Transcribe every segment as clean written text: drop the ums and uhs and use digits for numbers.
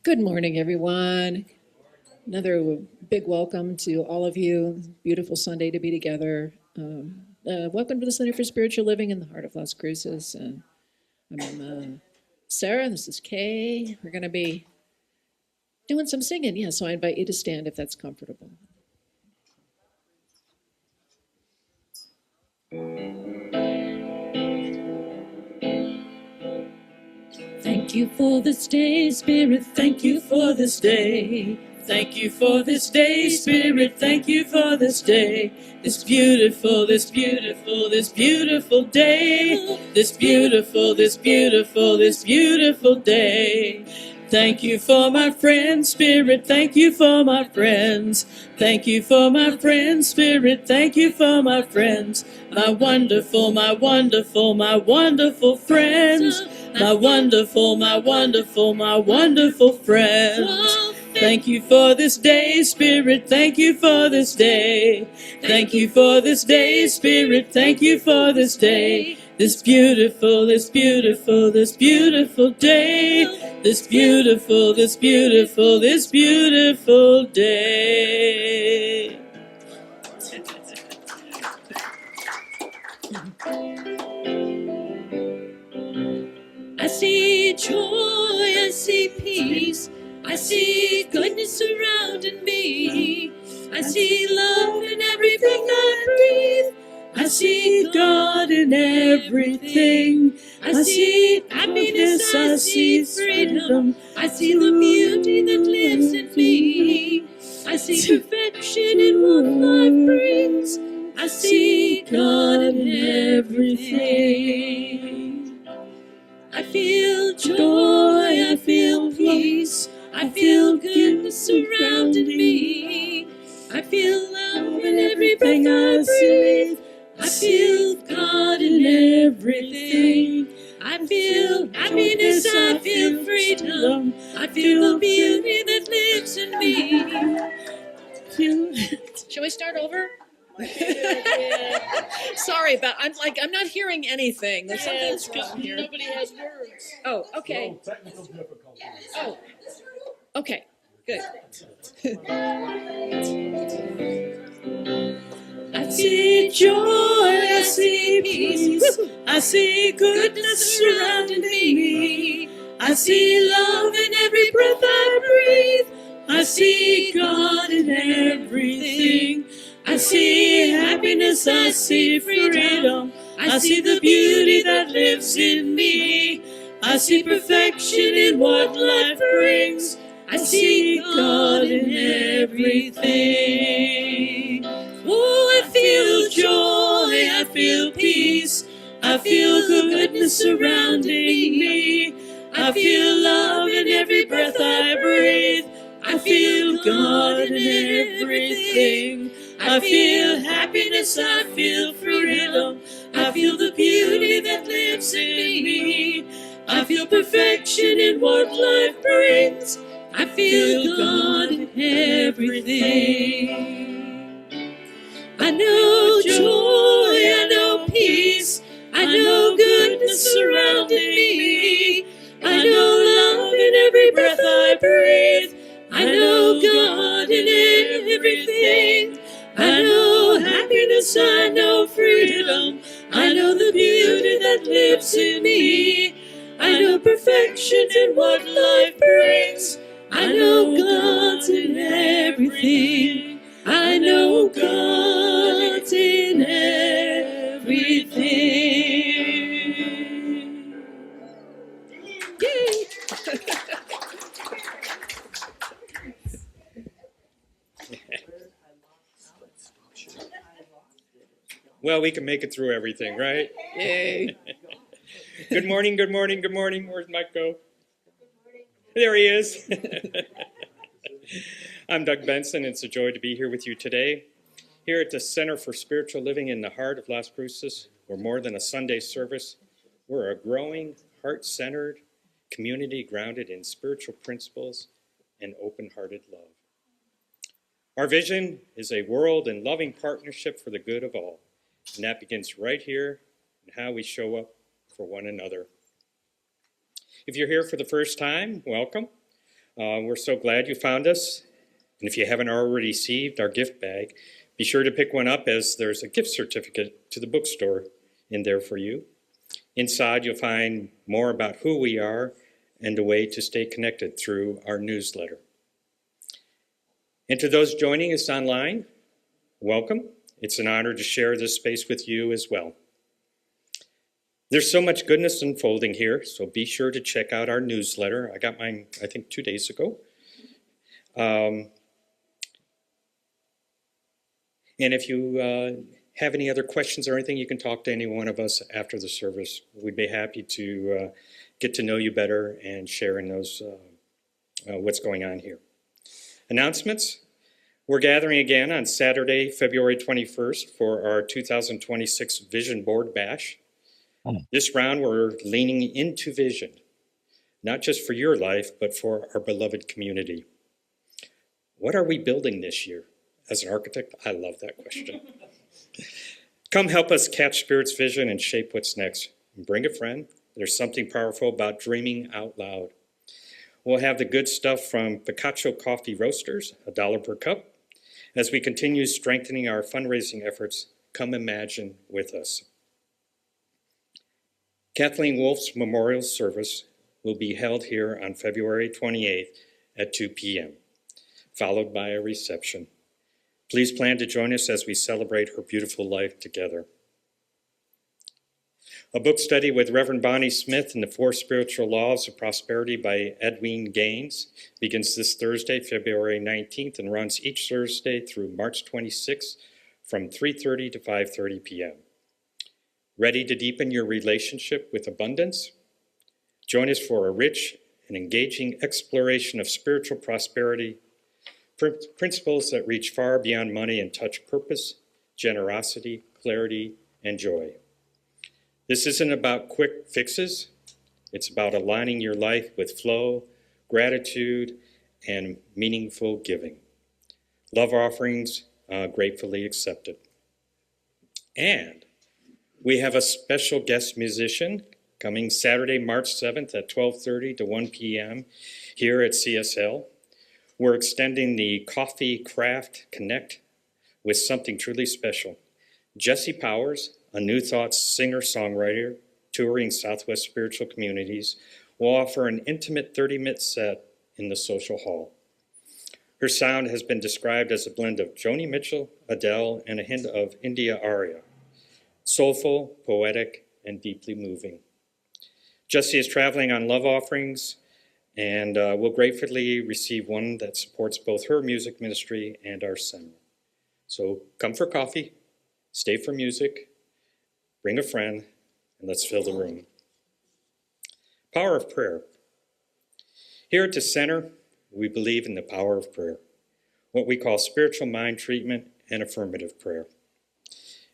Good morning, everyone. Another big welcome to all of you. Beautiful Sunday to be together. Welcome to the Center for Spiritual Living in the heart of Las Cruces. I'm Sarah, this is Kay. We're going to be doing some singing. Yeah, so I invite you to stand if that's comfortable. Thank you for this day, Spirit. Thank you for this day. Thank you for this day, Spirit. Thank you for this day. This beautiful, this beautiful, this beautiful day. This beautiful, this beautiful, this beautiful day. Thank you for my friends, Spirit. Thank you for my friends. Thank you for my friends, Spirit. Thank you for my friends. My wonderful, my wonderful, my wonderful friends. My wonderful, my wonderful, my wonderful friends. Thank you for this day, Spirit. Thank you for this day. Thank you for this day, Spirit. Thank you for this day. This beautiful, this beautiful, this beautiful day. This beautiful, this beautiful, this beautiful day. I see joy, I see peace, I see goodness surrounding me. I see love in every breath I breathe. I see God in everything. I see happiness, I see freedom. I see the beauty that lives in me. I see perfection in what life brings. I see God in everything. I feel joy, I feel peace, I feel goodness surrounding me. I feel love in every breath I breathe. I feel God in everything. I feel happiness, I feel freedom. I feel the beauty that lives in me. Shall we start over? Sorry, but I'm not hearing anything. There's something's wrong here. Nobody has words. Oh, okay. No technical difficulties. Oh, okay. Good. I see joy, I see peace, I see goodness surrounding me. I see love in every breath I breathe. I see God in everything. I see happiness, I see freedom. I see the beauty that lives in me. I see perfection in what life brings. I see God in everything. Oh, I feel joy, I feel peace, I feel goodness surrounding me. I feel love in every breath I breathe. I feel God in everything. I feel happiness, I feel freedom. I feel the beauty that lives in me. I feel perfection in what life brings. I feel God in everything. I know joy, I know peace, I know goodness surrounding me. I know love in every breath I breathe. I know God in everything. I know happiness, I know freedom. I know the beauty that lives in me. I know perfection in what life brings. I know God's in everything. I know God's in everything. Yay! Well, we can make it through everything, right? Yay! Good morning, good morning, good morning. Where's Mike go? There he is. I'm Doug Benson. It's a joy to be here with you today. Here at the Center for Spiritual Living in the heart of Las Cruces, we're more than a Sunday service. We're a growing, heart-centered community grounded in spiritual principles and open-hearted love. Our vision is a world in loving partnership for the good of all. And that begins right here in how we show up for one another. If you're here for the first time, welcome. We're so glad you found us. And if you haven't already received our gift bag, be sure to pick one up, as there's a gift certificate to the bookstore in there for you. Inside, you'll find more about who we are and a way to stay connected through our newsletter. And to those joining us online, welcome. It's an honor to share this space with you as well. There's so much goodness unfolding here, so be sure to check out our newsletter. I got mine, I think, 2 days ago. And if you have any other questions or anything, you can talk to any one of us after the service. We'd be happy to get to know you better and share in those what's going on here. Announcements. We're gathering again on Saturday, February 21st for our 2026 Vision Board Bash. This round, we're leaning into vision, not just for your life, but for our beloved community. What are we building this year? As an architect, I love that question. Come help us catch Spirit's vision and shape what's next. Bring a friend. There's something powerful about dreaming out loud. We'll have the good stuff from Picacho Coffee Roasters, $1 per cup. As we continue strengthening our fundraising efforts, come imagine with us. Kathleen Wolf's memorial service will be held here on February 28th at 2 p.m., followed by a reception. Please plan to join us as we celebrate her beautiful life together. A book study with Reverend Bonnie Smith and the 4 Spiritual Laws of Prosperity by Edwin Gaines begins this Thursday, February 19th, and runs each Thursday through March 26th from 3:30 to 5:30 p.m. Ready to deepen your relationship with abundance? Join us for a rich and engaging exploration of spiritual prosperity, principles that reach far beyond money and touch purpose, generosity, clarity, and joy. This isn't about quick fixes. It's about aligning your life with flow, gratitude, and meaningful giving. Love offerings gratefully accepted. And we have a special guest musician coming Saturday, March 7th at 12:30 to 1 p.m. here at CSL. We're extending the Coffee Craft Connect with something truly special. Jesse Powers, a New Thoughts singer-songwriter touring Southwest spiritual communities, will offer an intimate 30-minute set in the social hall. Her sound has been described as a blend of Joni Mitchell, Adele, and a hint of India aria. Soulful, poetic, and deeply moving. Jesse is traveling on love offerings and will gratefully receive one that supports both her music ministry and our center. So come for coffee, stay for music, bring a friend, and let's fill the room. Power of prayer. Here at the center, we believe in the power of prayer, what we call spiritual mind treatment and affirmative prayer.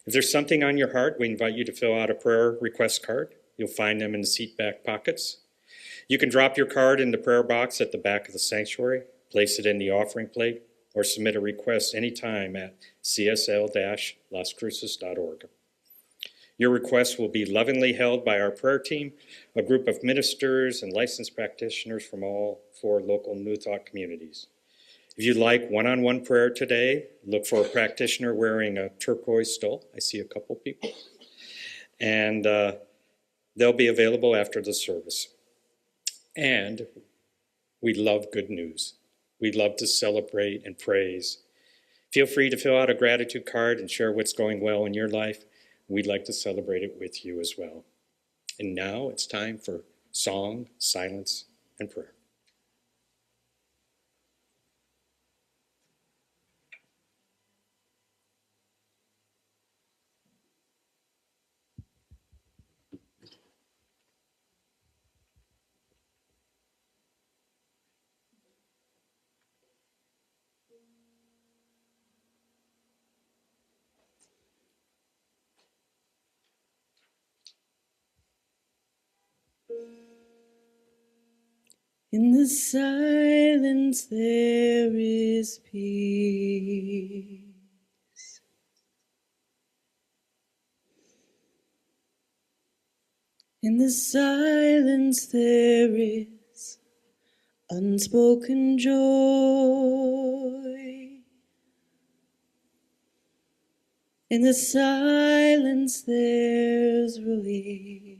If there's something on your heart, we invite you to fill out a prayer request card. You'll find them in the seat back pockets. You can drop your card in the prayer box at the back of the sanctuary, place it in the offering plate, or submit a request anytime at csl-lascruces.org. Your request will be lovingly held by our prayer team, a group of ministers and licensed practitioners from all 4 local New Thought communities. If you'd like one-on-one prayer today, look for a practitioner wearing a turquoise stole. I see a couple people. And they'll be available after the service. And we love good news. We love to celebrate and praise. Feel free to fill out a gratitude card and share what's going well in your life. We'd like to celebrate it with you as well. And now it's time for song, silence, and prayer. In the silence there is peace. In the silence there is unspoken joy. In the silence there's relief.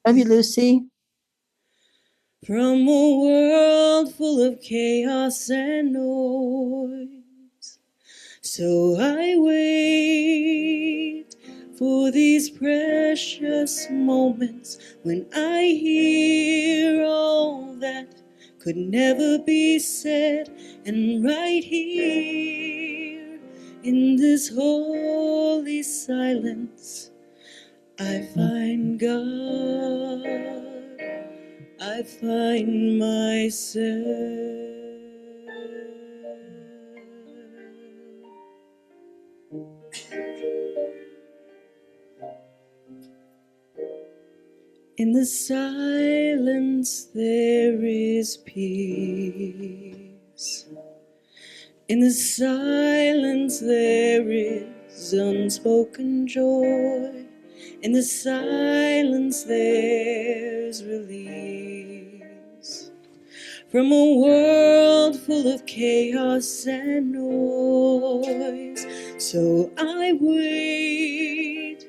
Love you, Lucy. From a world full of chaos and noise. So I wait for these precious moments when I hear all that could never be said. And right here in this holy silence, I find God, I find myself. In the silence there is peace. In the silence there is unspoken joy. In the silence there's release. From a world full of chaos and noise. So I wait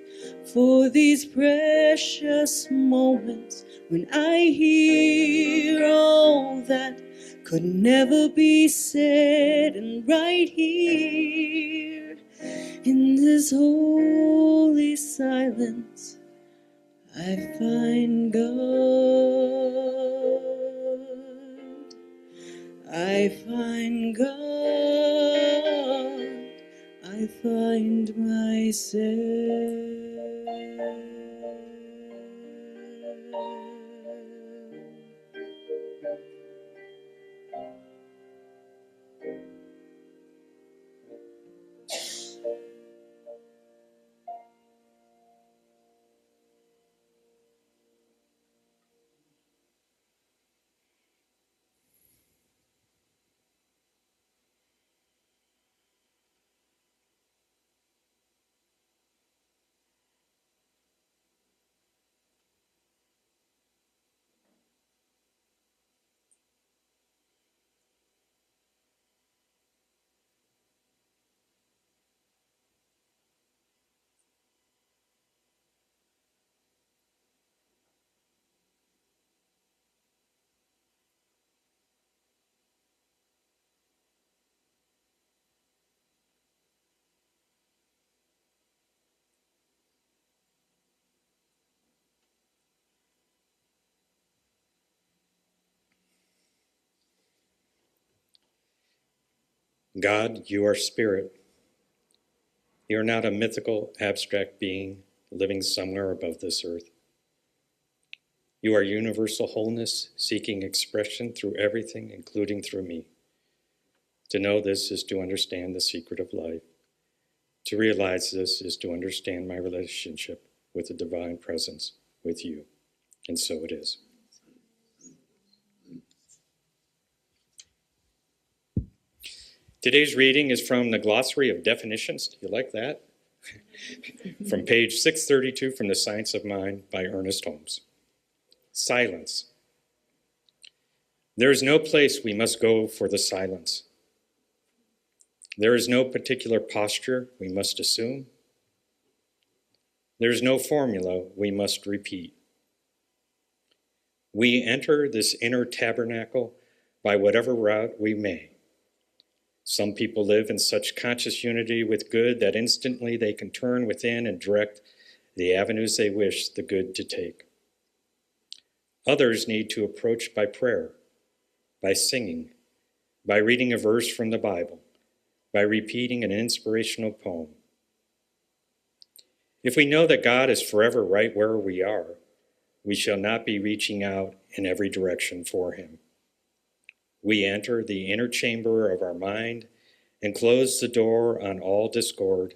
for these precious moments when I hear all that could never be said. And right here in this holy silence, I find God. I find God. I find myself. God, you are spirit. You are not a mythical, abstract being living somewhere above this earth. You are universal wholeness, seeking expression through everything, including through me. To know this is to understand the secret of life. To realize this is to understand my relationship with the divine presence, with you. And so it is. Today's reading is from the Glossary of Definitions. Do you like that? From page 632 from The Science of Mind by Ernest Holmes. Silence. There is no place we must go for the silence. There is no particular posture we must assume. There is no formula we must repeat. We enter this inner tabernacle by whatever route we may. Some people live in such conscious unity with good that instantly they can turn within and direct the avenues they wish the good to take. Others need to approach by prayer, by singing, by reading a verse from the Bible, by repeating an inspirational poem. If we know that God is forever right where we are, we shall not be reaching out in every direction for him. We enter the inner chamber of our mind and close the door on all discord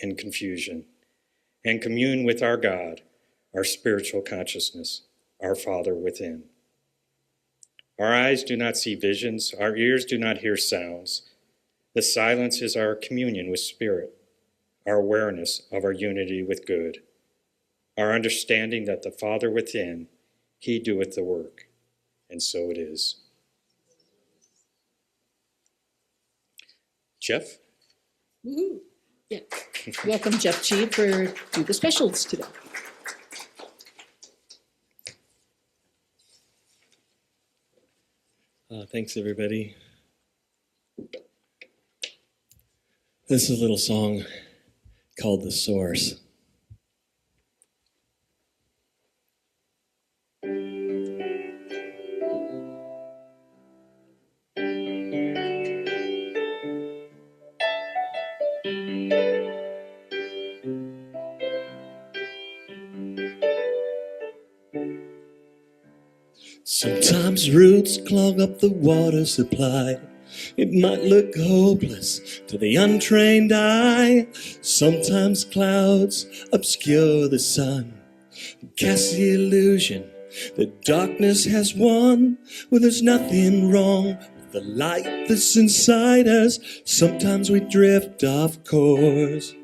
and confusion, and commune with our God, our spiritual consciousness, our Father within. Our eyes do not see visions, our ears do not hear sounds. The silence is our communion with Spirit, our awareness of our unity with good, our understanding that the Father within, he doeth the work, and so it is. Jeff? Woo-hoo. Yeah. Welcome, Jeff G, for Do the Specials today. Thanks, everybody. This is a little song called The Source. Sometimes roots clog up the water supply. It might look hopeless to the untrained eye. Sometimes clouds obscure the sun, cast the illusion that darkness has won. Well, there's nothing wrong with the light that's inside us. Sometimes we drift off course.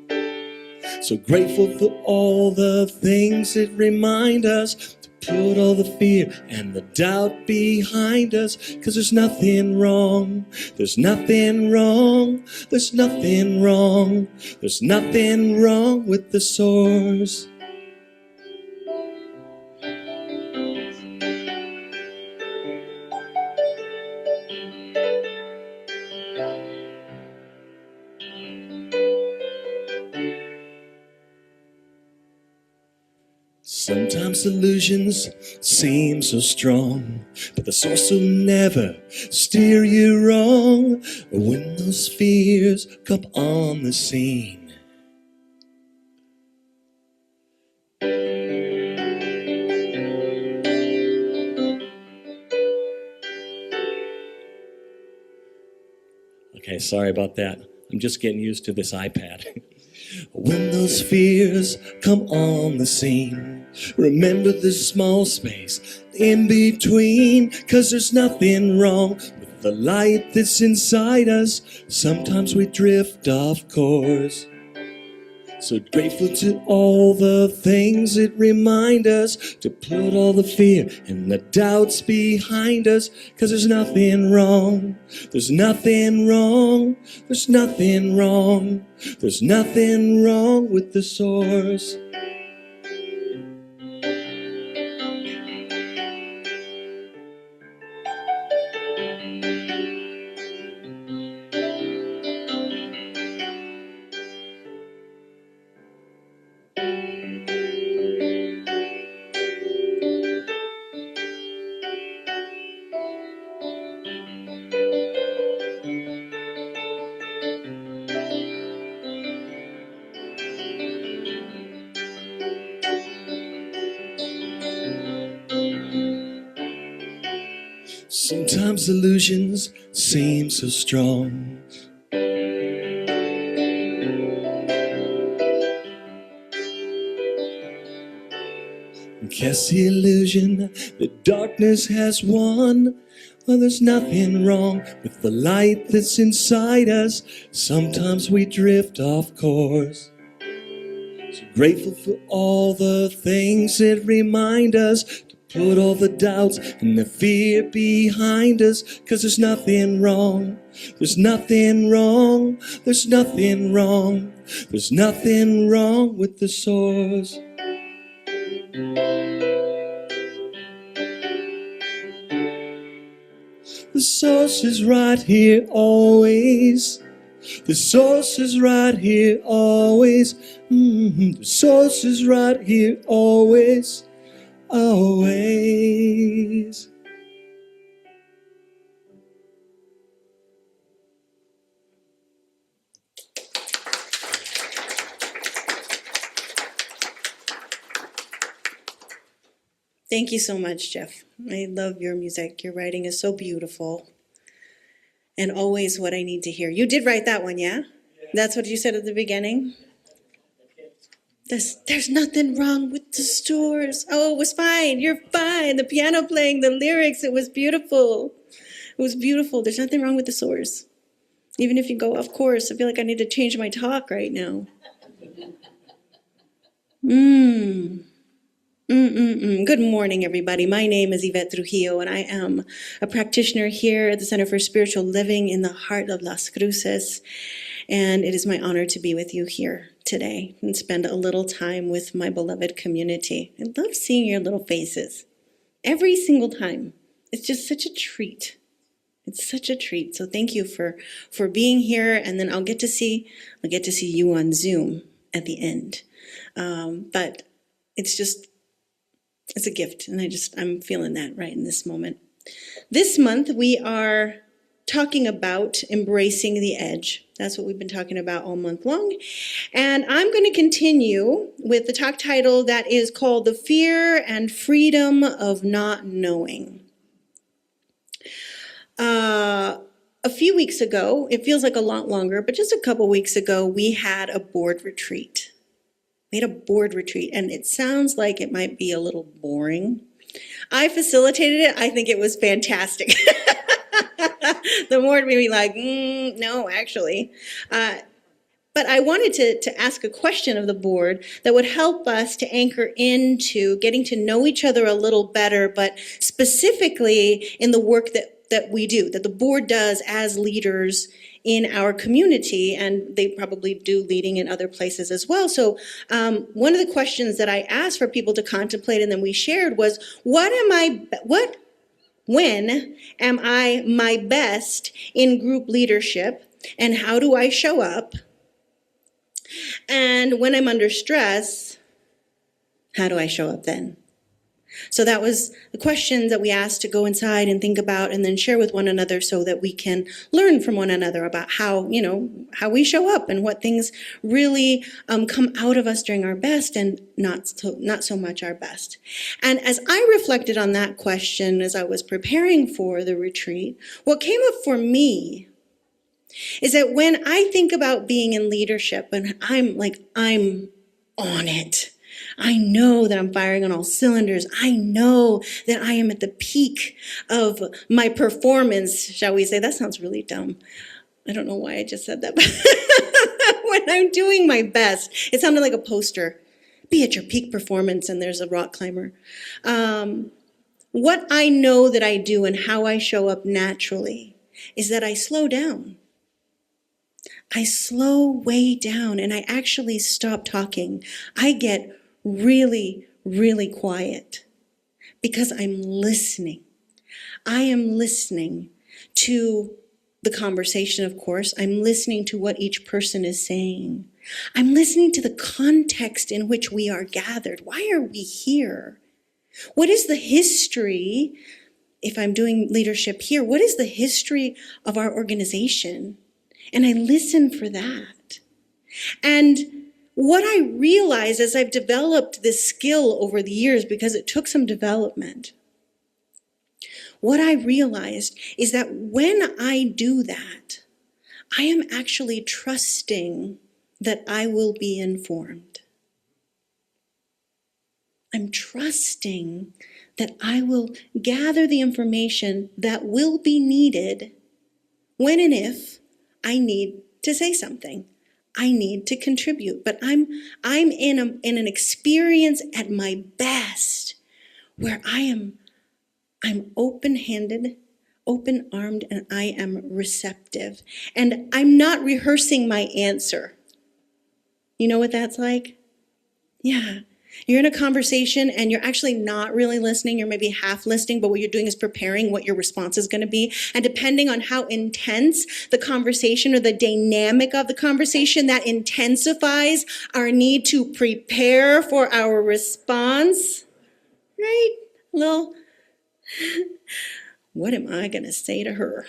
So grateful for all the things that remind us to put all the fear and the doubt behind us. 'Cause there's nothing wrong, there's nothing wrong, there's nothing wrong, there's nothing wrong with the source. Sometimes illusions seem so strong, but the source will never steer you wrong. When those fears come on the scene, okay, sorry about that. I'm just getting used to this iPad. When those fears come on the scene, remember the small space in between. 'Cause there's nothing wrong with the light that's inside us. Sometimes we drift off course. So grateful to all the things that remind us to put all the fear and the doubts behind us. 'Cause there's nothing wrong, there's nothing wrong, there's nothing wrong, there's nothing wrong with the source. Sometimes illusions seem so strong. Cast the illusion that darkness has won. Well, there's nothing wrong with the light that's inside us. Sometimes we drift off course. So grateful for all the things that remind us to put all the doubts and the fear behind us. 'Cause there's nothing wrong, there's nothing wrong, there's nothing wrong, there's nothing wrong with the source. The source is right here always. The source is right here always. The source is right here always. Always. Thank you so much, Jeff. I love your music. Your writing is so beautiful and always what I need to hear. You did write that one, yeah? That's what you said at the beginning? There's nothing wrong with the stores. Oh, it was fine. You're fine. The piano playing, the lyrics, it was beautiful. It was beautiful. There's nothing wrong with the source. Even if you go off course, I feel like I need to change my talk right now. Good morning, everybody. My name is Yvette Trujillo, and I am a practitioner here at the Center for Spiritual Living in the heart of Las Cruces. And it is my honor to be with you here today and spend a little time with my beloved community. I love seeing your little faces every single time. It's just such a treat. It's such a treat. So thank you for being here, and then I'll get to see you on Zoom at the end. But it's a gift, and I'm feeling that right in this moment. This month, we are talking about embracing the edge. That's what we've been talking about all month long. And I'm going to continue with the talk title that is called The Fear and Freedom of Not Knowing. A few weeks ago, it feels like a lot longer, but just a couple weeks ago, we had a board retreat. We had a board retreat, and it sounds like it might be a little boring. I facilitated it. I think it was fantastic. The board made me like, no, actually. But I wanted to ask a question of the board that would help us to anchor into getting to know each other a little better, but specifically in the work that we do, that the board does as leaders in our community, and they probably do leading in other places as well. So one of the questions that I asked for people to contemplate and then we shared was, when am I my best in group leadership, and how do I show up? And when I'm under stress, how do I show up then? So that was the question that we asked to go inside and think about and then share with one another so that we can learn from one another about how we show up and what things really come out of us during our best and not so much our best. And as I reflected on that question as I was preparing for the retreat, what came up for me is that when I think about being in leadership and I'm on it, I know that I'm firing on all cylinders. I know that I am at the peak of my performance, shall we say. That sounds really dumb. I don't know why I just said that. But when I'm doing my best, it sounded like a poster. Be at your peak performance, and there's a rock climber. What I know that I do and how I show up naturally is that I slow down. I slow way down, and I actually stop talking. I get really, really quiet because I'm listening. I am listening to the conversation, of course. I'm listening to what each person is saying. I'm listening to the context in which we are gathered. Why are we here? What is the history, if I'm doing leadership here, what is the history of our organization? And I listen for that. And what I realize as I've developed this skill over the years, because it took some development, what I realized is that when I do that, I am actually trusting that I will be informed. I'm trusting that I will gather the information that will be needed when and if I need to say something. I need to contribute, but I'm in an experience at my best where I'm open-handed, open-armed, and I am receptive. And I'm not rehearsing my answer. You know what that's like? Yeah. You're in a conversation and you're actually not really listening. You're maybe half listening, but what you're doing is preparing what your response is going to be. And depending on how intense the conversation or the dynamic of the conversation, that intensifies our need to prepare for our response. Right? Well, what am I going to say to her?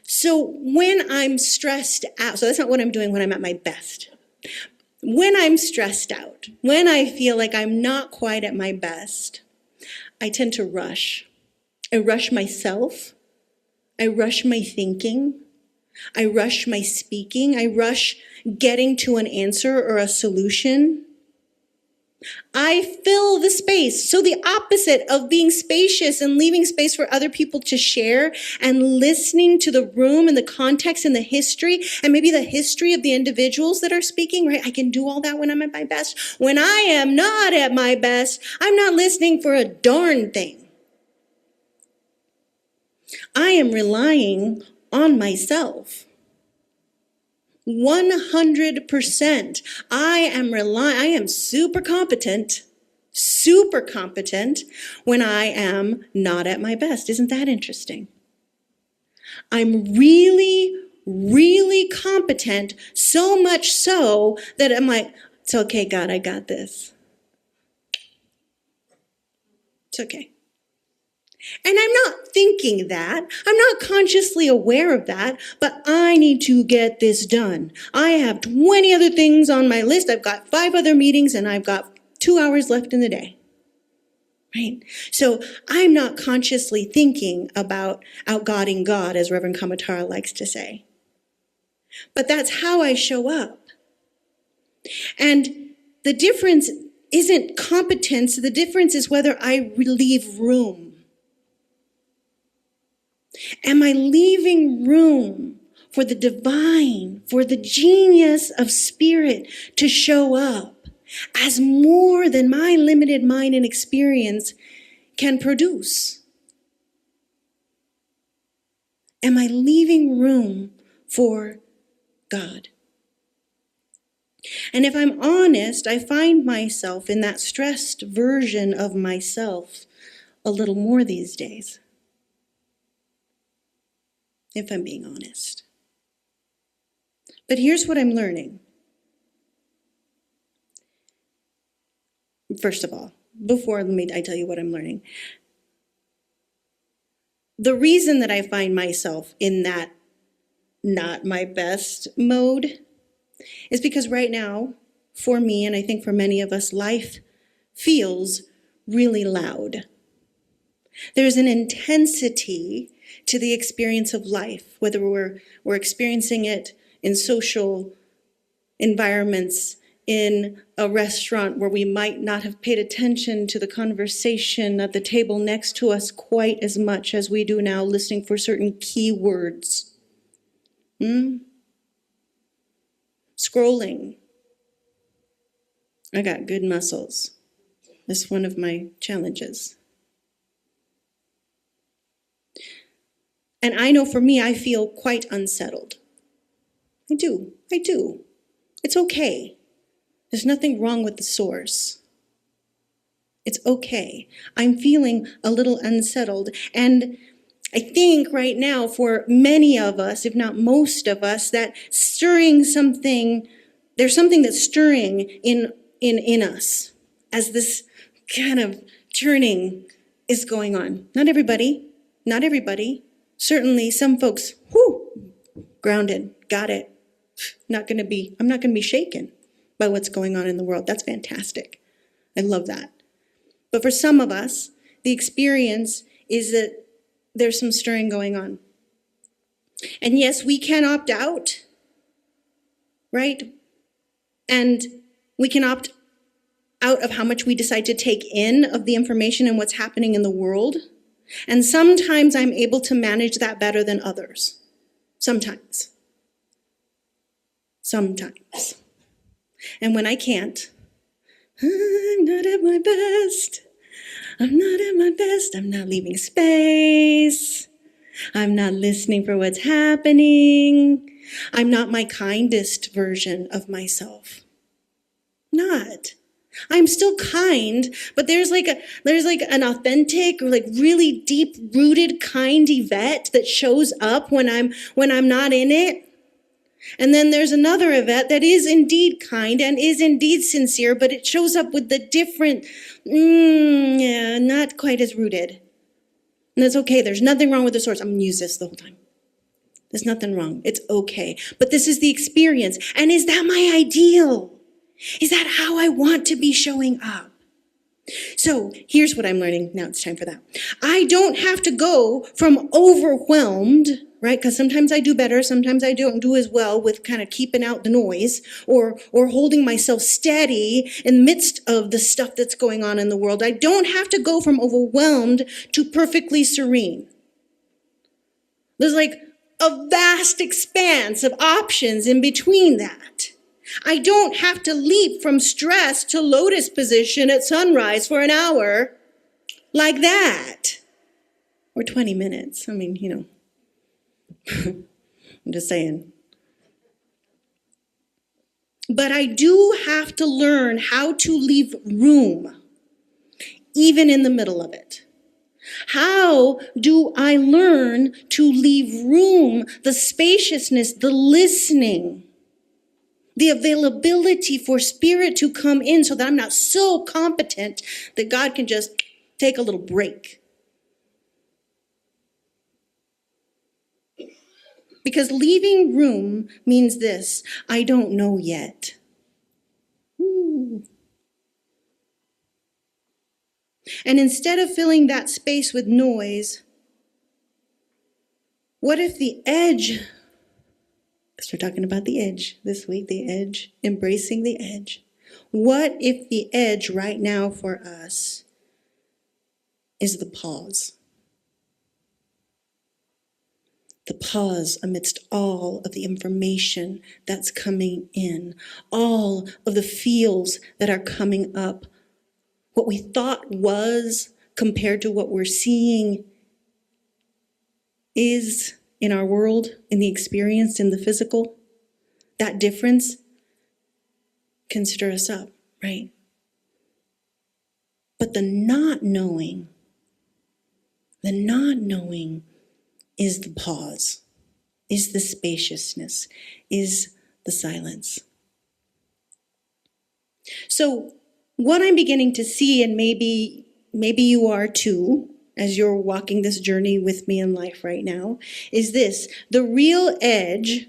So when I'm stressed out, so that's not what I'm doing when I'm at my best. When I'm stressed out, when I feel like I'm not quite at my best, I tend to rush. I rush myself. I rush my thinking. I rush my speaking. I rush getting to an answer or a solution. I fill the space. So the opposite of being spacious and leaving space for other people to share and listening to the room and the context and the history and maybe the history of the individuals that are speaking, right? I can do all that when I'm at my best. When I am not at my best, I'm not listening for a darn thing. I am relying on myself. 100%. I am super competent when I am not at my best. Isn't that interesting? I'm really, really competent, so much so that I'm like, it's okay, God, I got this. It's okay. And I'm not thinking that. I'm not consciously aware of that, but I need to get this done. I have 20 other things on my list. I've got 5 other meetings and I've got 2 hours left in the day. Right? So I'm not consciously thinking about outgodding God, as Reverend Kamatara likes to say. But that's how I show up. And the difference isn't competence. The difference is whether I leave room. Am I leaving room for the divine, for the genius of spirit to show up as more than my limited mind and experience can produce? Am I leaving room for God? And if I'm honest, I find myself in that stressed version of myself a little more these days. If I'm being honest. But here's what I'm learning. First of all, before I tell you what I'm learning. The reason that I find myself in that not my best mode is because right now, for me, and I think for many of us, life feels really loud. There's an intensity to the experience of life, whether we're experiencing it in social environments, in a restaurant where we might not have paid attention to the conversation at the table next to us quite as much as we do now, listening for certain keywords. Scrolling. I got good muscles. That's one of my challenges. And I know for me, I feel quite unsettled. I do. It's okay. There's nothing wrong with the source. It's okay. I'm feeling a little unsettled. And I think right now for many of us, if not most of us, that there's something that's stirring in us as this kind of turning is going on. Not everybody. Certainly some folks, grounded, got it. I'm not going to be shaken by what's going on in the world. That's fantastic. I love that. But for some of us, the experience is that there's some stirring going on. And yes, we can opt out, right? And we can opt out of how much we decide to take in of the information and what's happening in the world. And sometimes I'm able to manage that better than others. Sometimes. And when I can't, I'm not at my best. I'm not leaving space. I'm not listening for what's happening. I'm not my kindest version of myself. Not. I'm still kind, but there's like an authentic, or like really deep-rooted kind Yvette that shows up when I'm not in it. And then there's another Yvette that is indeed kind and is indeed sincere, but it shows up with the different, not quite as rooted. And that's okay. There's nothing wrong with the source. I'm going to use this the whole time. There's nothing wrong. It's okay. But this is the experience. And is that my ideal? Is that how I want to be showing up? So here's what I'm learning. Now it's time for that. I don't have to go from overwhelmed, right? Because sometimes I do better. Sometimes I don't do as well with kind of keeping out the noise or holding myself steady in the midst of the stuff that's going on in the world. I don't have to go from overwhelmed to perfectly serene. There's like a vast expanse of options in between that. I don't have to leap from stress to lotus position at sunrise for an hour like that. Or 20 minutes. I mean, you know. I'm just saying. But I do have to learn how to leave room, even in the middle of it. How do I learn to leave room, the spaciousness, the listening, the availability for spirit to come in so that I'm not so competent that God can just take a little break? Because leaving room means this: I don't know yet. Ooh. And instead of filling that space with noise, what if the edge, because we're talking about the edge this week, the edge, embracing the edge. What if the edge right now for us is the pause? The pause amidst all of the information that's coming in, all of the feels that are coming up, what we thought was compared to what we're seeing is in our world, in the experience, in the physical. That difference can stir us up, right? But the not knowing is the pause, is the spaciousness, is the silence. So what I'm beginning to see, and maybe you are too, as you're walking this journey with me in life right now, is this: the real edge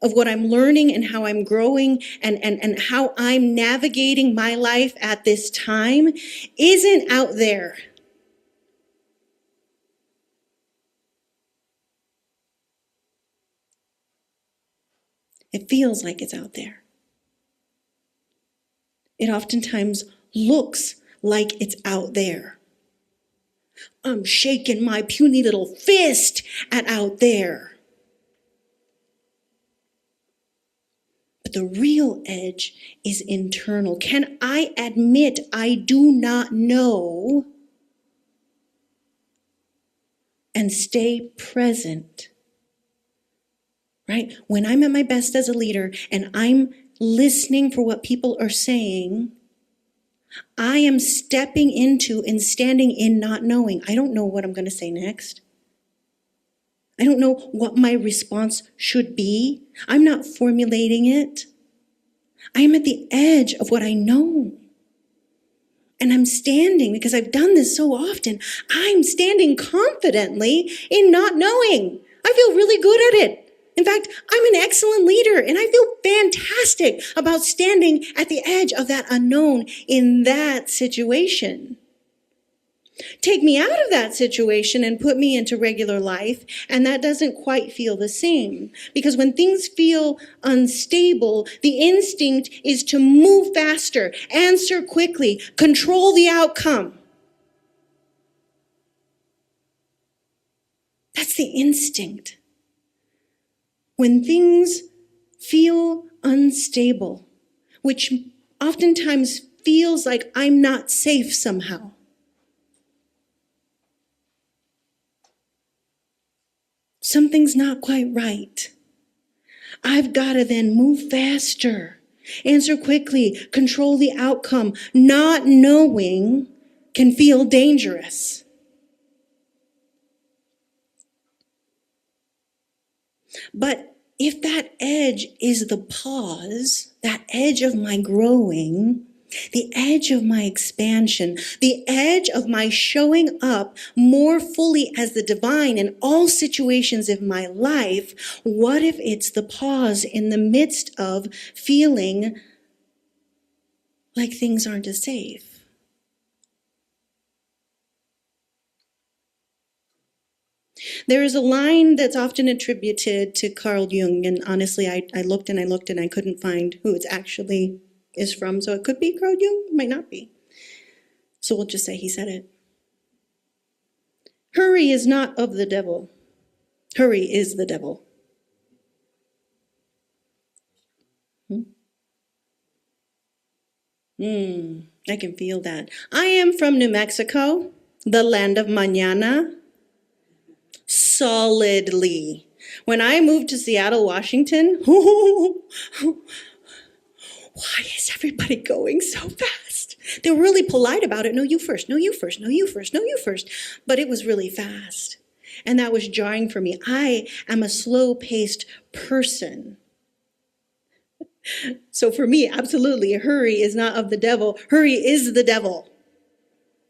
of what I'm learning and how I'm growing and how I'm navigating my life at this time isn't out there. It feels like it's out there. It oftentimes looks like it's out there. I'm shaking my puny little fist at out there. But the real edge is internal. Can I admit I do not know and stay present? Right? When I'm at my best as a leader and I'm listening for what people are saying, I am stepping into and standing in not knowing. I don't know what I'm going to say next. I don't know what my response should be. I'm not formulating it. I am at the edge of what I know. And I'm standing, because I've done this so often, I'm standing confidently in not knowing. I feel really good at it. In fact, I'm an excellent leader, and I feel fantastic about standing at the edge of that unknown in that situation. Take me out of that situation and put me into regular life, and that doesn't quite feel the same. Because when things feel unstable, the instinct is to move faster, answer quickly, control the outcome. That's the instinct. When things feel unstable, which oftentimes feels like I'm not safe somehow, something's not quite right. I've got to then move faster, answer quickly, control the outcome. Not knowing can feel dangerous. But if that edge is the pause, that edge of my growing, the edge of my expansion, the edge of my showing up more fully as the divine in all situations of my life, what if it's the pause in the midst of feeling like things aren't as safe? There is a line that's often attributed to Carl Jung, and honestly, I looked and I looked and I couldn't find who it actually is from, so it could be Carl Jung, it might not be. So we'll just say he said it. Hurry is not of the devil. Hurry is the devil. I can feel that. I am from New Mexico, the land of mañana. Solidly. When I moved to Seattle, Washington, why is everybody going so fast? They were really polite about it. No, you first. No, you first. No, you first. No, you first. But it was really fast. And that was jarring for me. I am a slow-paced person. So for me, absolutely, hurry is not of the devil. Hurry is the devil.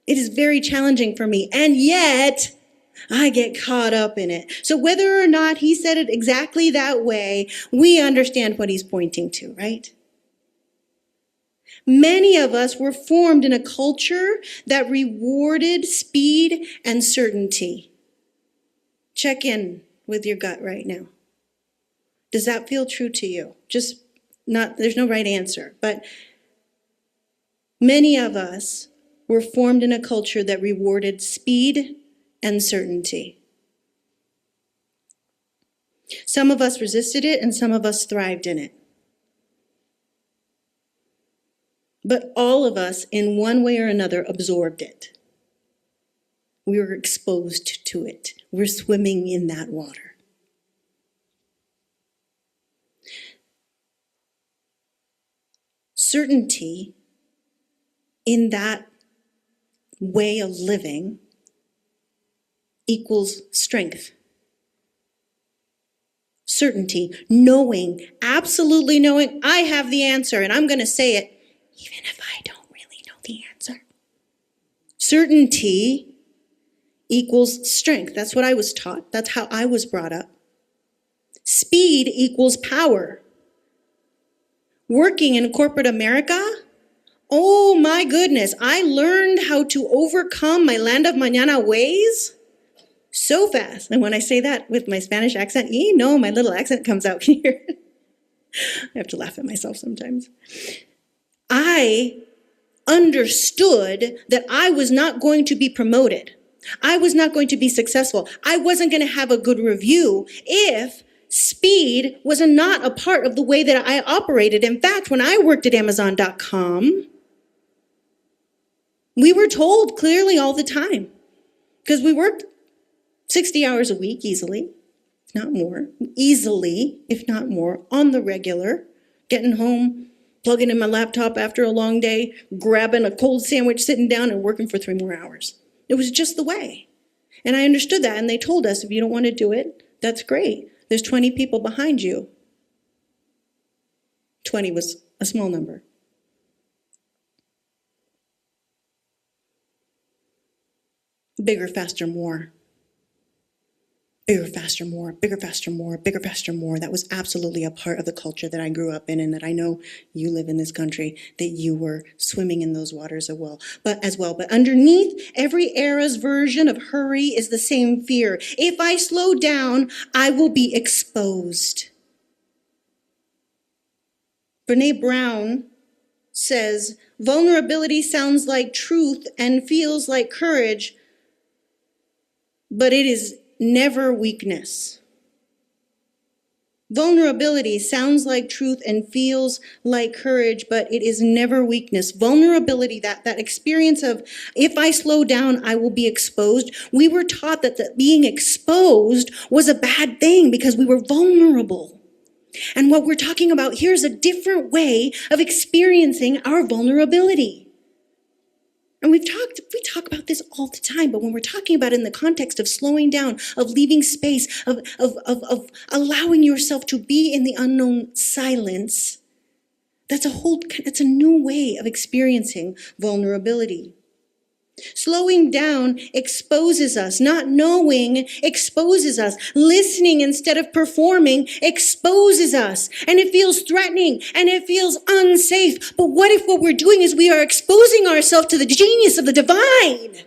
It is very challenging for me. And yet, I get caught up in it. So whether or not he said it exactly that way, we understand what he's pointing to, right? Many of us were formed in a culture that rewarded speed and certainty. Check in with your gut right now. Does that feel true to you? There's no right answer, but many of us were formed in a culture that rewarded speed and certainty. Some of us resisted it and some of us thrived in it. But all of us, in one way or another, absorbed it. We were exposed to it. We're swimming in that water. Certainty in that way of living equals strength. Certainty, knowing, absolutely knowing, I have the answer and I'm going to say it, even if I don't really know the answer. Certainty equals strength. That's what I was taught. That's how I was brought up. Speed equals power. Working in corporate America, oh my goodness, I learned how to overcome my land of mañana ways so fast. And when I say that with my Spanish accent, you know my little accent comes out here. I have to laugh at myself sometimes. I understood that I was not going to be promoted. I was not going to be successful. I wasn't going to have a good review if speed was not a part of the way that I operated. In fact, when I worked at Amazon.com, we were told clearly all the time, because we worked 60 hours a week easily, if not more, on the regular, getting home, plugging in my laptop after a long day, grabbing a cold sandwich, sitting down and working for 3 more hours. It was just the way. And I understood that, and they told us, if you don't want to do it, that's great. There's 20 people behind you. 20 was a small number. Bigger, faster, more. Bigger, faster, more. Bigger, faster, more. Bigger, faster, more. That was absolutely a part of the culture that I grew up in and that I know you live in this country, that you were swimming in those waters as well. But underneath every era's version of hurry is the same fear. If I slow down, I will be exposed. Brene Brown says, vulnerability sounds like truth and feels like courage, but it is never weakness. Vulnerability sounds like truth and feels like courage, but it is never weakness. Vulnerability, that experience of, if I slow down, I will be exposed. We were taught that being exposed was a bad thing because we were vulnerable. And what we're talking about here is a different way of experiencing our vulnerability. And we talk about this all the time, but when we're talking about it in the context of slowing down, of leaving space, of allowing yourself to be in the unknown silence, that's a new way of experiencing vulnerability. Slowing down exposes us. Not knowing exposes us. Listening instead of performing exposes us. And it feels threatening and it feels unsafe. But what if what we're doing is we are exposing ourselves to the genius of the divine?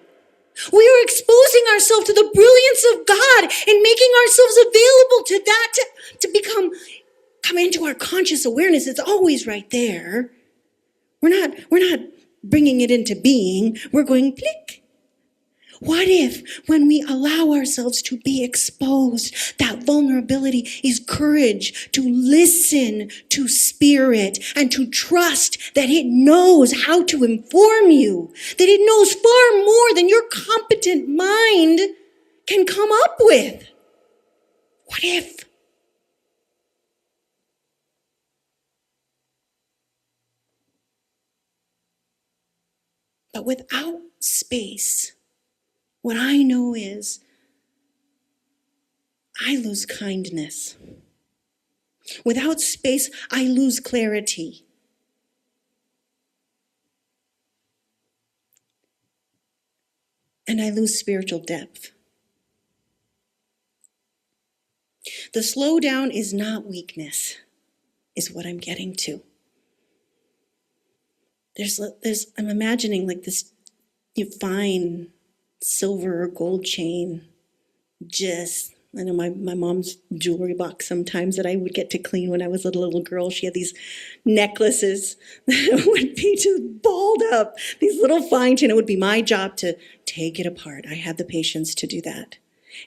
We are exposing ourselves to the brilliance of God and making ourselves available to that, to come into our conscious awareness. It's always right there. We're not bringing it into being. We're going click. What if, when we allow ourselves to be exposed, that vulnerability is courage to listen to spirit and to trust that it knows how to inform you, that it knows far more than your competent mind can come up with? What if? But without space, what I know is I lose kindness. Without space, I lose clarity. And I lose spiritual depth. The slowdown is not weakness, is what I'm getting to. I'm imagining like this fine silver or gold chain, I know my mom's jewelry box sometimes that I would get to clean when I was a little girl. She had these necklaces that would be just balled up, these little fine chain. It would be my job to take it apart. I had the patience to do that.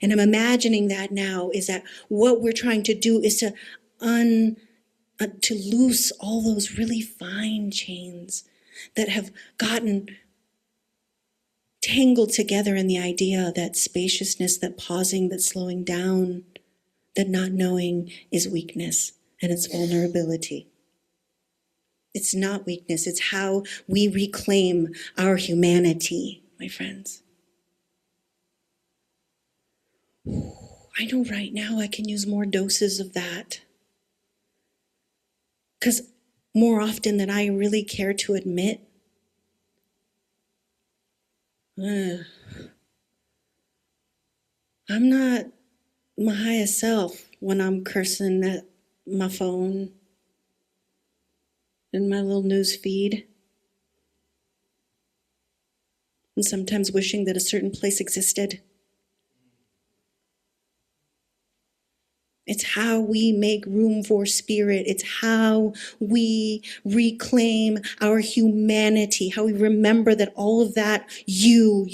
And I'm imagining that now is that what we're trying to do is to loose all those really fine chains that have gotten tangled together in the idea that spaciousness, that pausing, that slowing down, that not knowing is weakness and it's vulnerability. It's not weakness. It's how we reclaim our humanity, my friends. I know right now I can use more doses of that. Because more often than I really care to admit, I'm not my highest self when I'm cursing at my phone and my little news feed. And sometimes wishing that a certain place existed. It's how we make room for spirit. It's how we reclaim our humanity, how we remember that all of that you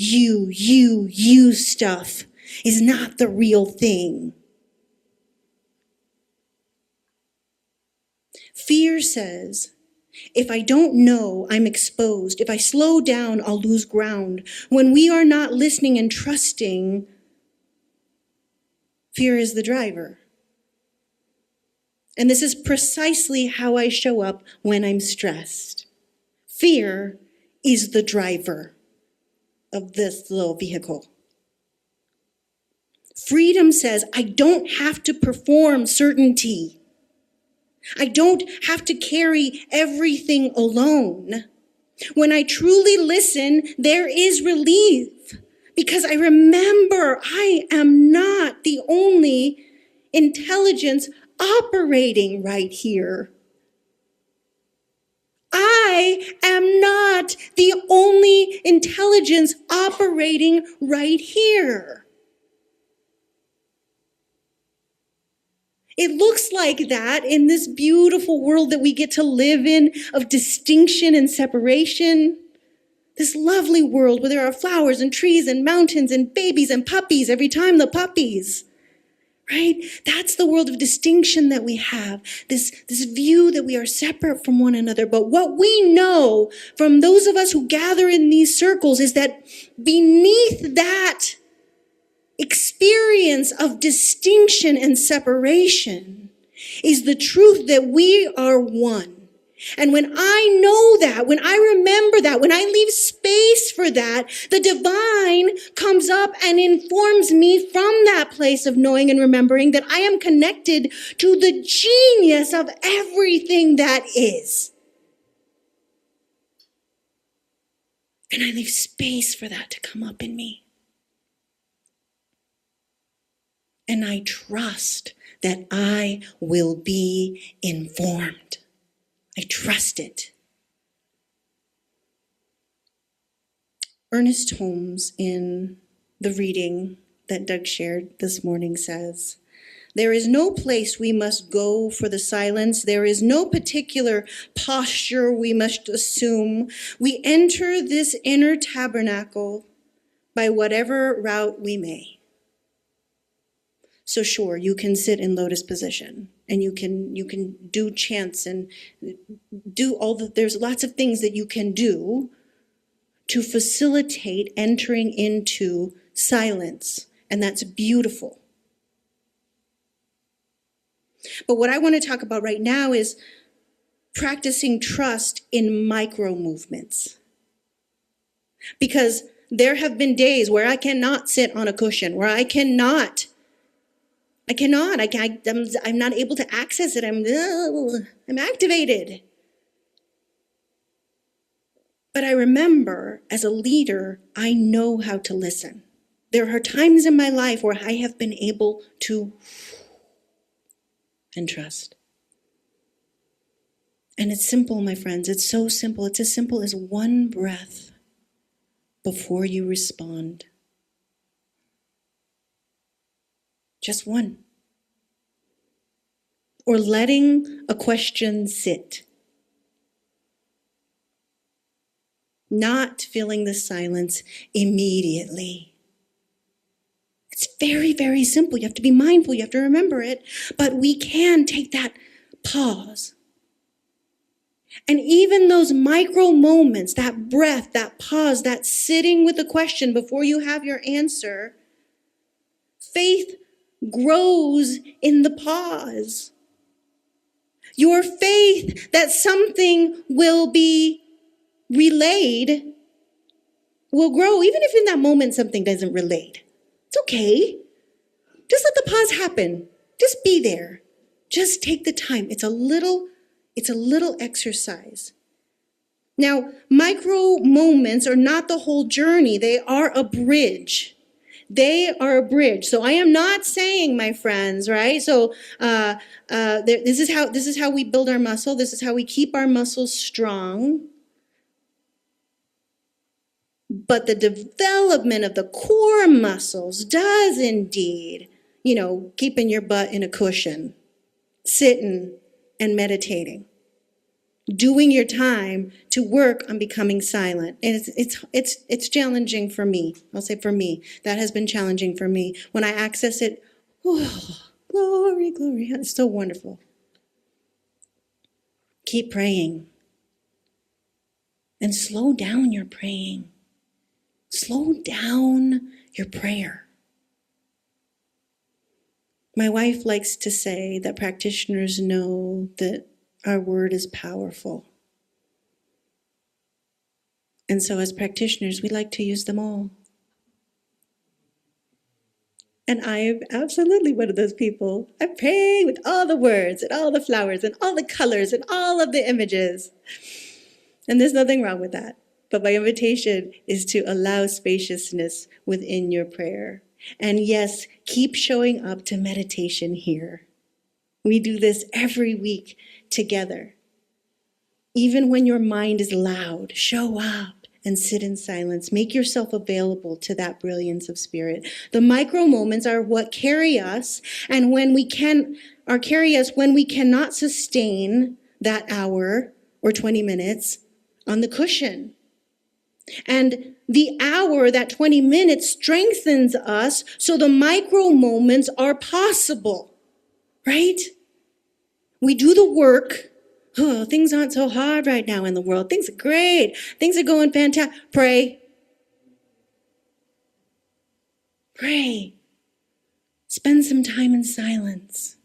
stuff is not the real thing. Fear says, if I don't know, I'm exposed. If I slow down, I'll lose ground. When we are not listening and trusting, fear is the driver. And this is precisely how I show up when I'm stressed. Fear is the driver of this little vehicle. Freedom says, I don't have to perform certainty. I don't have to carry everything alone. When I truly listen, there is relief. Because I remember I am not the only intelligence operating right here. I am not the only intelligence operating right here. It looks like that in this beautiful world that we get to live in of distinction and separation. This lovely world where there are flowers and trees and mountains and babies and puppies every time the puppies. Right? That's the world of distinction that we have, this view that we are separate from one another. But what we know from those of us who gather in these circles is that beneath that experience of distinction and separation is the truth that we are one. And when I know that, when I remember that, when I leave space for that, the divine comes up and informs me from that place of knowing and remembering that I am connected to the genius of everything that is. And I leave space for that to come up in me. And I trust that I will be informed. I trust it. Ernest Holmes, in the reading that Doug shared this morning, says, "There is no place we must go for the silence. There is no particular posture we must assume. We enter this inner tabernacle by whatever route we may." So sure, you can sit in lotus position, and you can do chants and do there's lots of things that you can do to facilitate entering into silence, and that's beautiful. But what I want to talk about right now is practicing trust in micro movements. Because there have been days where I cannot sit on a cushion, where I'm not able to access it. I'm activated. But I remember, as a leader, I know how to listen. There are times in my life where I have been able to and trust. And it's simple, my friends. It's so simple. It's as simple as one breath before you respond. Just one. Or letting a question sit. Not filling the silence immediately. It's very, very simple. You have to be mindful. You have to remember it. But we can take that pause. And even those micro moments, that breath, that pause, that sitting with the question before you have your answer, faith grows in the pause. Your faith that something will be relayed will grow, even if in that moment something doesn't relate. It's okay. Just let the pause happen. Just be there. Just take the time. It's a little exercise. Now, micro moments are not the whole journey. They are a bridge. They are a bridge. So I am not saying, my friends, right? So this is how we build our muscle. This is how we keep our muscles strong. But the development of the core muscles does indeed, keeping your butt in a cushion, sitting and meditating, doing your time to work on becoming silent. And it's challenging for me. I'll say for me, that has been challenging for me. When I access it, glory, glory, it's so wonderful. Keep praying. And slow down your praying. Slow down your prayer. My wife likes to say that practitioners know that our word is powerful. And so as practitioners, we like to use them all. And I'm absolutely one of those people. I pray with all the words and all the flowers and all the colors and all of the images. And there's nothing wrong with that. But my invitation is to allow spaciousness within your prayer. And yes, keep showing up to meditation here. We do this every week together. Even when your mind is loud, show up and sit in silence. Make yourself available to that brilliance of spirit. The micro moments are what carry us, and when we cannot sustain that hour or 20 minutes on the cushion. And the hour, that 20 minutes, strengthens us so the micro moments are possible, right? We do the work. Oh, things aren't so hard right now in the world. Things are great. Things are going fantastic. Pray. Pray. Spend some time in silence.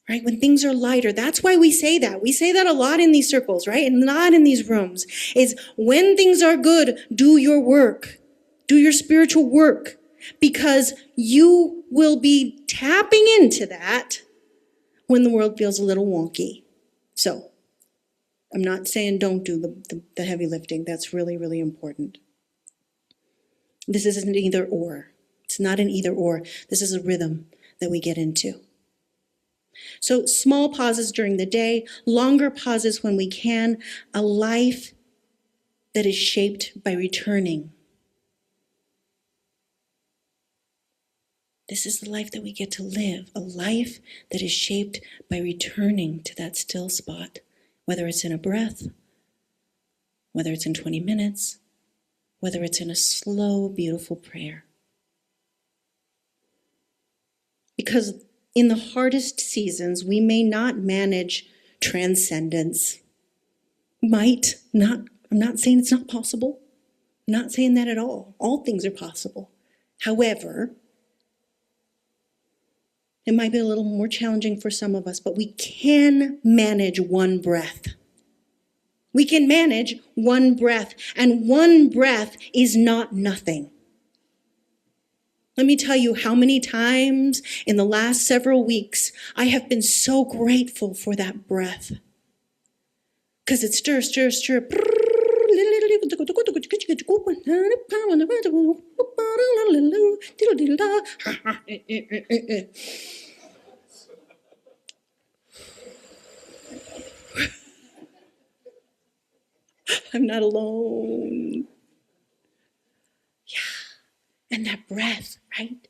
Right? When things are lighter. That's why we say that. We say that a lot in these circles, right? And not in these rooms. Is when things are good, do your work. Do your spiritual work. Because you will be tapping into that when the world feels a little wonky. So, I'm not saying don't do the heavy lifting. That's really, really important. This isn't either or. It's not an either or. This is a rhythm that we get into. So small pauses during the day, longer pauses when we can, a life that is shaped by returning. This is the life that we get to live, a life that is shaped by returning to that still spot, whether it's in a breath, whether it's in 20 minutes, whether it's in a slow, beautiful prayer. Because in the hardest seasons, we may not manage transcendence. I'm not saying it's not possible. I'm not saying that at all. All things are possible. However, it might be a little more challenging for some of us, but we can manage one breath. We can manage one breath, and one breath is not nothing. Let me tell you how many times in the last several weeks I have been so grateful for that breath. Because it stir. I'm not alone. Yeah. And that breath, right?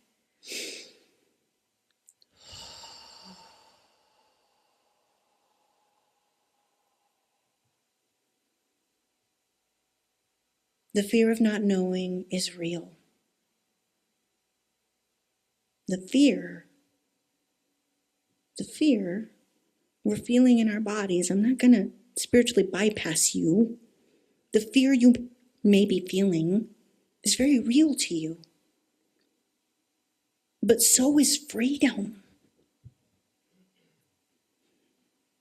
The fear of not knowing is real. The fear we're feeling in our bodies, I'm not going to spiritually bypass you. The fear you may be feeling is very real to you. But so is freedom.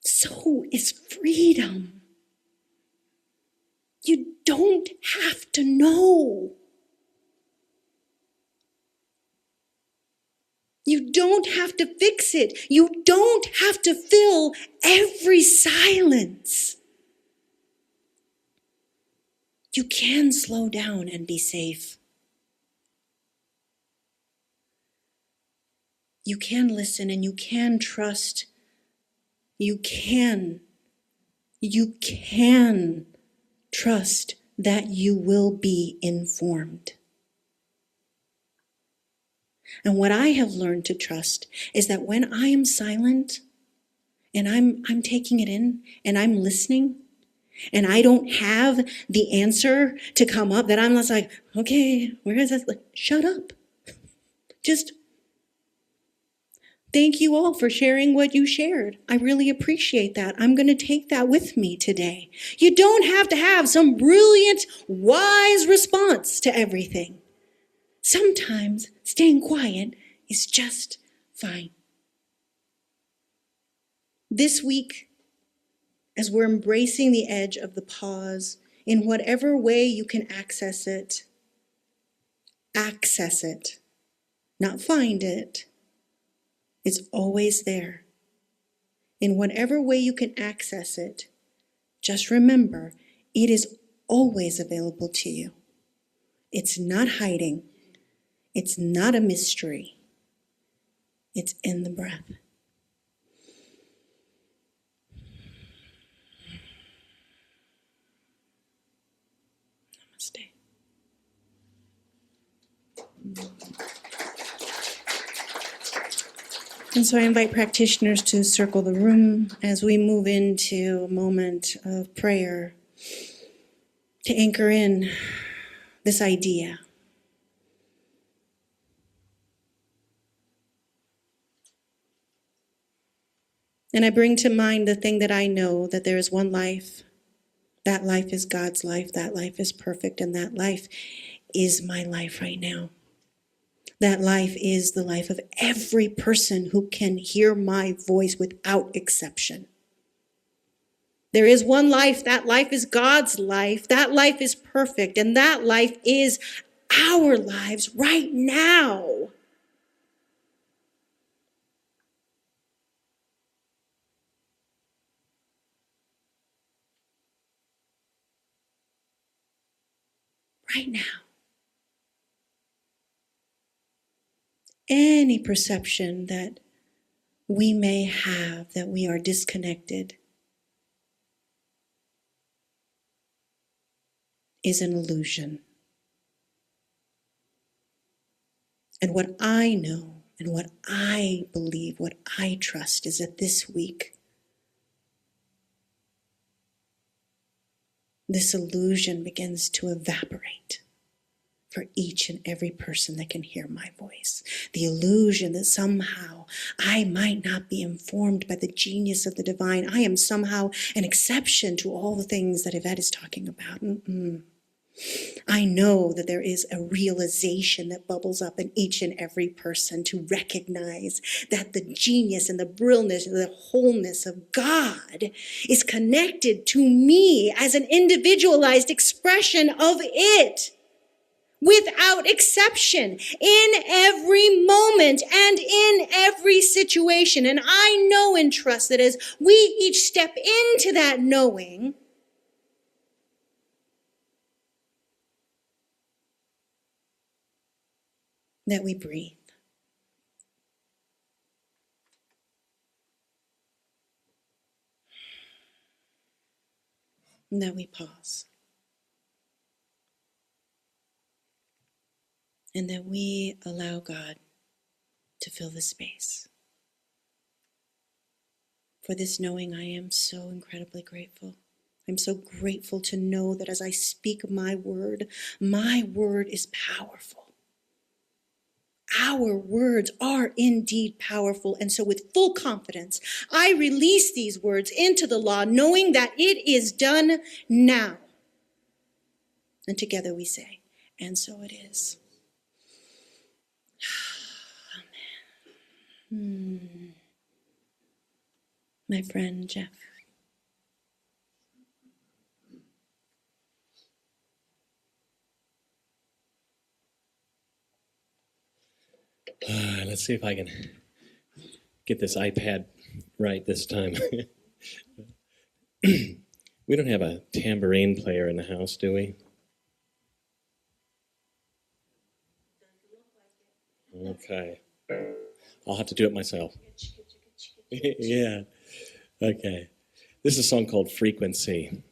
So is freedom. You don't have to know. You don't have to fix it. You don't have to fill every silence. You can slow down and be safe. You can listen and you can trust. You can trust that you will be informed. And what I have learned to trust is that when I am silent and I'm taking it in and I'm listening and I don't have the answer to come up, that I'm not like, okay, where is that? Like, shut up. Just thank you all for sharing what you shared. I really appreciate that. I'm going to take that with me today. You don't have to have some brilliant, wise response to everything. Sometimes staying quiet is just fine. This week, as we're embracing the edge of the pause, in whatever way you can access it. Not find it. It's always there. In whatever way you can access it, just remember, it is always available to you. It's not hiding. It's not a mystery. It's in the breath. Namaste. And so I invite practitioners to circle the room as we move into a moment of prayer to anchor in this idea. And I bring to mind the thing that I know, that there is one life. That life is God's life. That life is perfect. And that life is my life right now. That life is the life of every person who can hear my voice without exception. There is one life. That life is God's life. That life is perfect. And that life is our lives right now. Right now. Any perception that we may have that we are disconnected is an illusion. And what I know and what I believe, what I trust is that this week, this illusion begins to evaporate for each and every person that can hear my voice. The illusion that somehow I might not be informed by the genius of the divine. I am somehow an exception to all the things that Yvette is talking about. I know that there is a realization that bubbles up in each and every person to recognize that the genius and the brilliance and the wholeness of God is connected to me as an individualized expression of it, without exception, in every moment and in every situation. And I know and trust that as we each step into that knowing, that we breathe. And that we pause. And that we allow God to fill the space. For this knowing, I am so incredibly grateful. I'm so grateful to know that as I speak my word is powerful. Our words are indeed powerful. And so with full confidence, I release these words into the law, knowing that it is done now. And together we say, and so it is. Amen. My friend Jeff. Let's see if I can get this iPad right this time. We don't have a tambourine player in the house, do we? Okay. I'll have to do it myself. Yeah. Okay. This is a song called Frequency.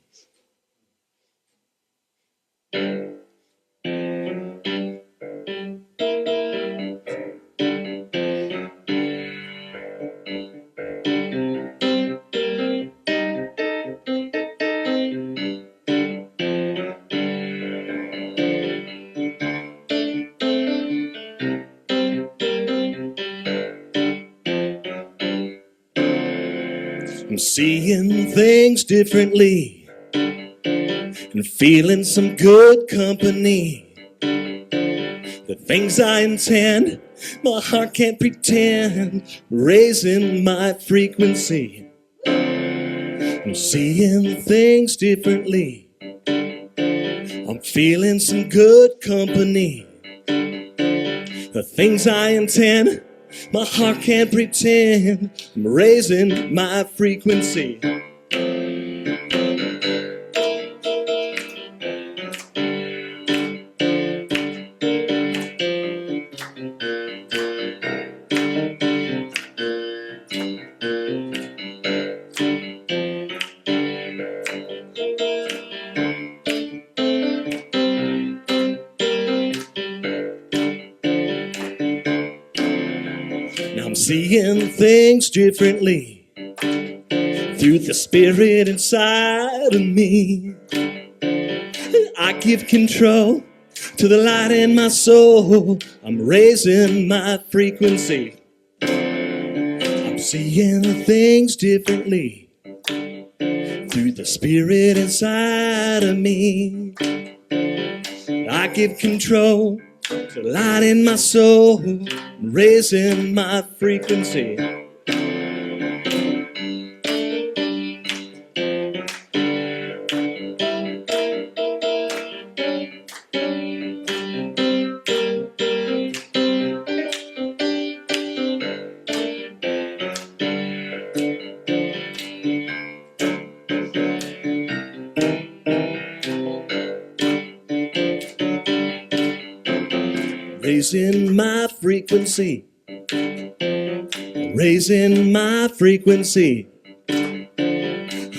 I'm seeing things differently and feeling some good company. The things I intend, my heart can't pretend, raising my frequency. I'm seeing things differently. I'm feeling some good company. The things I intend, my heart can't pretend, I'm raising my frequency. Now I'm seeing things differently through the spirit inside of me. I give control to the light in my soul. I'm raising my frequency. I'm seeing things differently through the spirit inside of me. I give control to the light in my soul. I'm raising my frequency. Raising my frequency. Raising my frequency.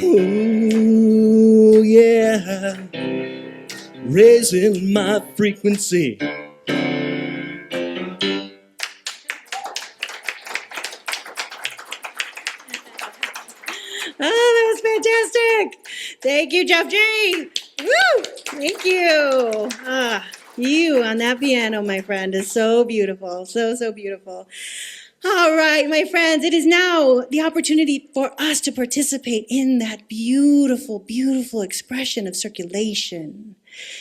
Ooh, yeah. raising my frequency. Oh, that was fantastic. Thank you, Jeff J. Woo! Thank you. You on that piano, my friend, is so beautiful. So, so beautiful. All right, my friends, it is now the opportunity for us to participate in that beautiful, beautiful expression of circulation.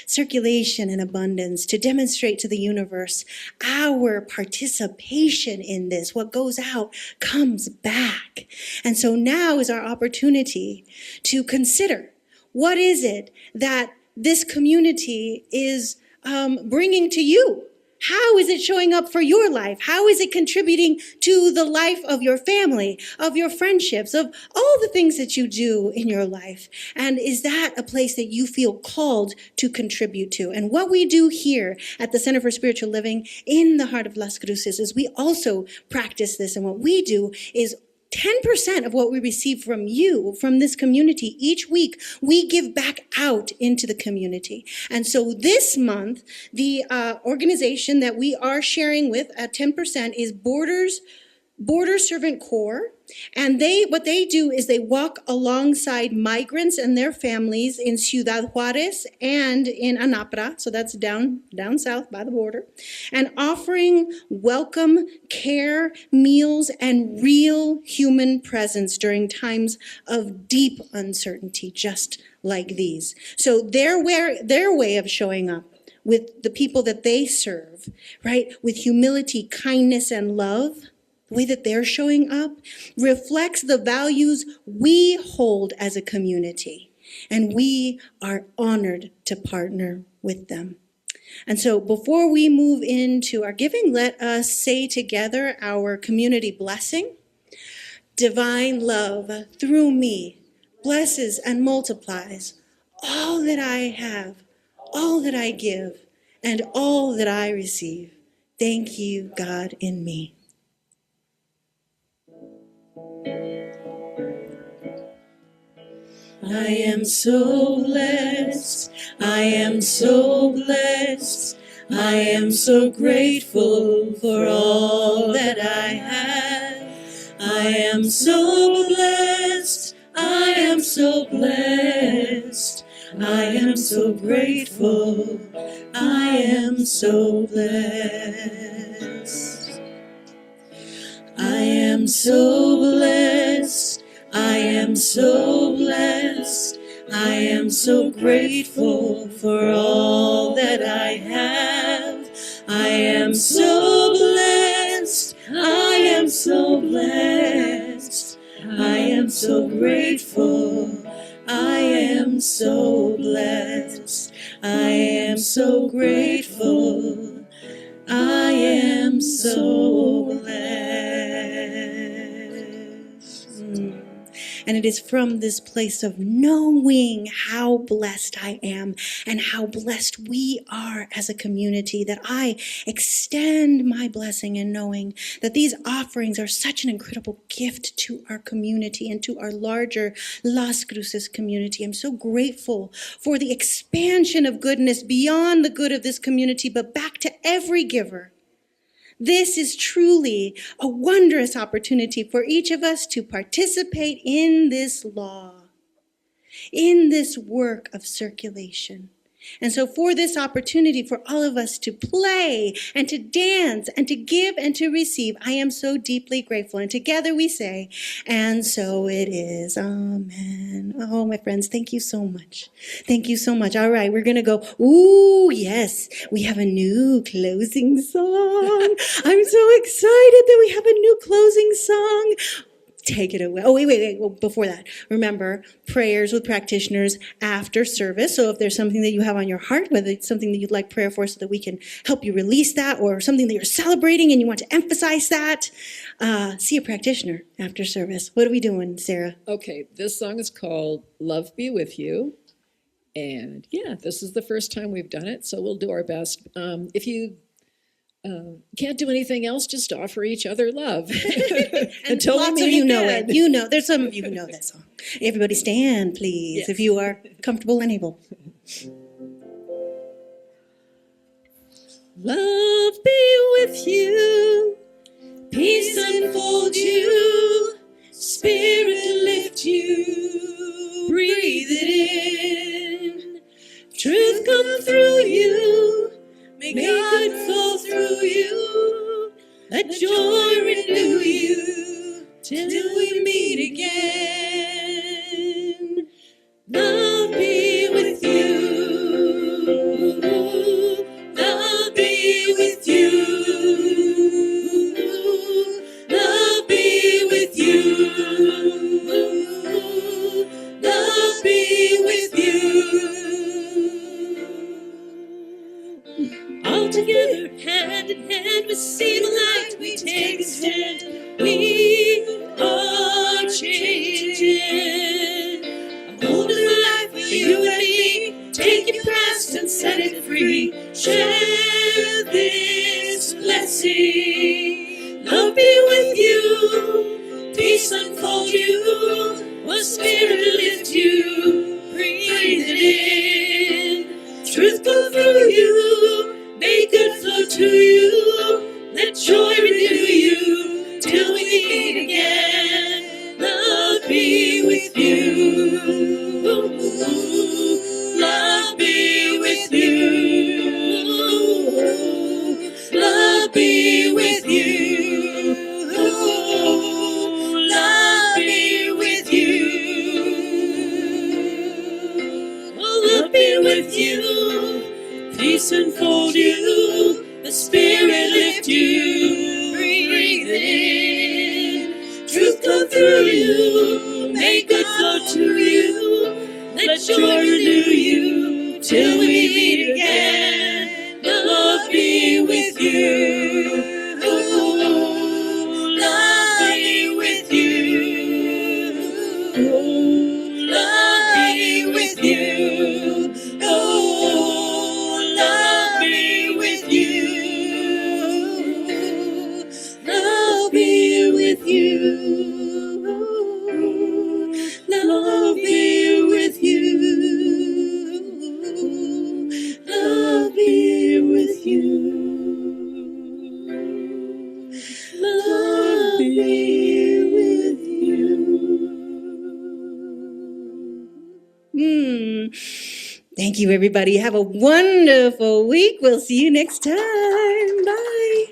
Circulation and abundance, to demonstrate to the universe our participation in this. What goes out comes back. And so now is our opportunity to consider, what is it that this community is bringing to you? How is it showing up for your life? How is it contributing to the life of your family, of your friendships, of all the things that you do in your life? And is that a place that you feel called to contribute to? And what we do here at the Center for Spiritual Living in the heart of Las Cruces is we also practice this. And what we do is 10% of what we receive from you, from this community each week, we give back out into the community. And so this month, the organization that we are sharing with at 10% is Border Servant Corps. And what they do is they walk alongside migrants and their families in Ciudad Juarez and in Anapra, so that's down south by the border, and offering welcome, care, meals, and real human presence during times of deep uncertainty, just like these. So their way of showing up with the people that they serve, right, with humility, kindness, and love, the way that they're showing up reflects the values we hold as a community. And we are honored to partner with them. And so before we move into our giving, let us say together our community blessing. Divine love through me blesses and multiplies all that I have, all that I give, and all that I receive. Thank you, God, in me. I am so blessed, I am so blessed, I am so grateful for all that I have. I am so blessed, I am so blessed, I am so grateful, I am so blessed. I am so blessed, I am so blessed, I am so grateful for all that I have. I am so blessed, I am so blessed, I am so grateful, I am so blessed, I am so grateful, I am so blessed. And it is from this place of knowing how blessed I am and how blessed we are as a community that I extend my blessing in knowing that these offerings are such an incredible gift to our community and to our larger Las Cruces community. I'm so grateful for the expansion of goodness beyond the good of this community, but back to every giver. This is truly a wondrous opportunity for each of us to participate in this law, in this work of circulation. And so for this opportunity for all of us to play and to dance and to give and to receive, I am so deeply grateful. And together we say, and so it is. Amen. Oh, my friends, thank you so much. Thank you so much. All right, we're going to go. Ooh, yes, we have a new closing song. I'm so excited that we have a new closing song. Take it away. Oh, wait. Well, before that, remember, prayers with practitioners after service. So if there's something that you have on your heart, whether it's something that you'd like prayer for so that we can help you release that, or something that you're celebrating and you want to emphasize that, see a practitioner after service. What are we doing, Sarah? Okay, this song is called Love Be With You. And yeah, this is the first time we've done it, so we'll do our best. If you can't do anything else, just offer each other love. Until lots of you know it. You know, there's some of you who know that song. Everybody stand, please, if you are comfortable and able. Love be with you, peace unfold you, spirit lift you, breathe it in. Truth come through you, may God fall through you, let joy renew you, till we meet again. Love be with you, love be with you, love be with you, love be with you. All together, hand in hand, we see the light, we take a stand, we are changing. A whole new life for you and me, take your past and set it free, share this blessing. Love be with you, peace unfold you, one spirit lift you, breathe it in. Truth go through you, make good flow to you, let joy renew you, till we meet again. Love be with you, love be with you, love be with you, love be with you, oh, love be with you, peace unfold you, the spirit lift you, breathe in. Truth go through you, make good flow to you, let joy renew you, till we meet again. Love be with you, love be with you, love be with you, oh, love be with you, love be with you, love be with you, love be with you, love be with you. Thank you, everybody. Have a wonderful week. We'll see you next time. Bye.